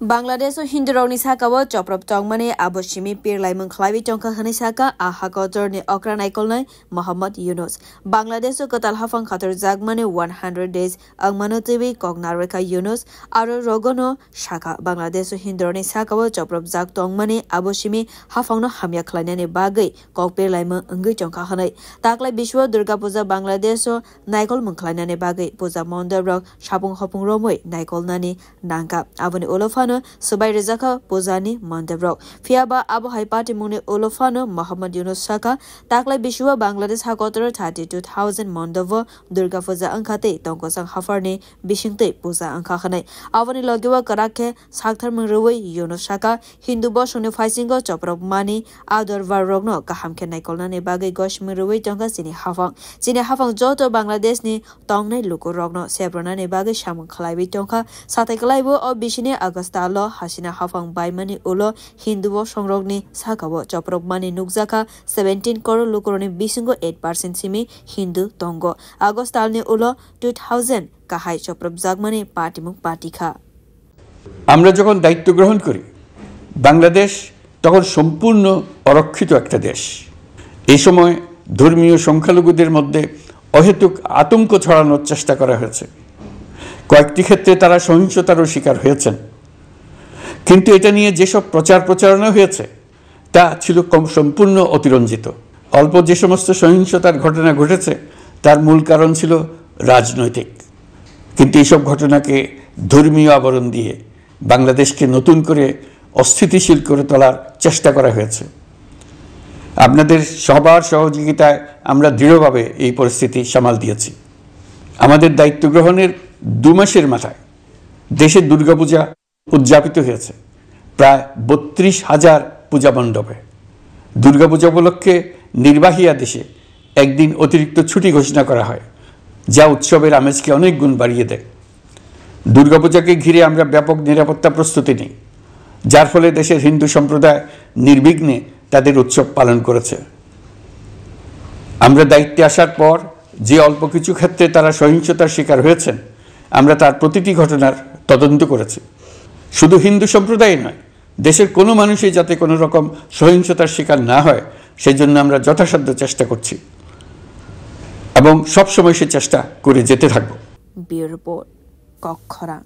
Bangladesh Hindu Roni Sakawa Choprop Tongmani Abushimi Pirlaimon Klavi Tonka Hanisaka Ahakotor ni Okra Naikolnai Muhammad Yunus Bangladesh Kotal Hafang Khatar Zagmani 100 days Angmano TV Kognareka Yunus Aro Rogono Shaka Bangladesh Hindu Roni Sakawa Choprop Zag Tongmani Abushimi Hafangno Hamya Klanani Bagai Kok Pirlaimon Ungi Tonka Hanai Takla Bishwa Durga Puja Bangladesh Naikol Munklanani Bagai Puja Mondarok Shabung Hopung Romoi Naikol Nani Nangka Avani Olofano Subai Rizaka Pozani Mondevrok Fiaba Abu Haipati Muni Olofano Muhammad Yunus Shaka Takla Bishua Bangladesh Hakotor 32,000 Mondovo Durga Puja Ankate Tongkosang Hafarni Bishinte Puja Ankahane Avani Logiwa Karake Sakthar Mungruwe Yunus Shaka Hindu Bosh Unifyingo Choprok Mani Ador Varogno Kahamke Naikolani Bagay Gosh Mungruwe Tonga Sini Hafang Joto Bangladesh ni Tongne Luku Rogno Sebronani Bagay Shaman Kalaibi Tonka Satekalaibo o Bishine Agasta Lo Hasina Hafang Baimani Ulo Hindu Songrogni Sakawo Choprok Mani Nukzaka 17 crore Lukuroni Bisingo 8% Simi Hindu Tongo Agostalni Ulo 2000 Kahai Choprok Zagmani Partimuk Patika আমরা যখন দায়িত্ব গ্রহণ করি বাংলাদেশ তখন সম্পূর্ণ অরক্ষিত একটা দেশ এই সময় ধর্মীয় সংখ্যালঘুদের মধ্যে অহেতুক আতঙ্ক ছড়ানোর চেষ্টা করা হয়েছে কয়েকটি ক্ষেত্রে তারা সহিংসতারও শিকার হয়েছেন কিন্তু এটা নিয়ে যেসব প্রচারণা হয়েছে তা ছিল সম্পূর্ণ অতিরঞ্জিত অল্প যে সমস্ত সহিংসতার ঘটনা ঘটেছে তার মূল কারণ ছিল রাজনৈতিক কিন্তু এইসব ঘটনাকে ধর্মীয় আবরণ দিয়ে বাংলাদেশকে নতুন করে অস্থিতিশীল করে তোলার চেষ্টা করা হয়েছে আপনাদের সবার সহযোগিতায় আমরা দৃঢ়ভাবে এই পরিস্থিতি সামাল দিয়েছি আমাদের দায়িত্ব গ্রহণের 2 মাসের মাথায় দেশে দুর্গাপূজা উদযাপিত হয়েছে প্রায় ৩২,০০০ পূজা মণ্ডপে দুর্গাপূজা উপলক্ষে নির্বাহী আদেশে একদিন অতিরিক্ত ছুটি ঘোষণা করা হয় যা উৎসবের আমেজকে অনেক গুণ বাড়িয়ে দেয় দুর্গাপূজাকে ঘিরে আমরা ব্যাপক নিরাপত্তা প্রস্তুতি নিই যার ফলে দেশের হিন্দু সম্প্রদায় নির্বিঘ্নে তাদের উৎসব পালন করেছে আমরা দায়িত্বে আসার পর যে অল্প কিছু ক্ষেত্রে তারা সহিংসতার শিকার হয়েছেন আমরা তার প্রতিটি ঘটনার তদন্ত করেছি শুধু হিন্দু সম্প্রদায় নয় দেশের কোনো মানুষই যাতে কোনো রকম সহিংসতার শিকার না হয় সেজন্য আমরা যথাসাধ্য চেষ্টা করছি এবং সব সময় সে চেষ্টা করে যেতে থাকব ব্যুরো রিপোর্ট কক্ষরা।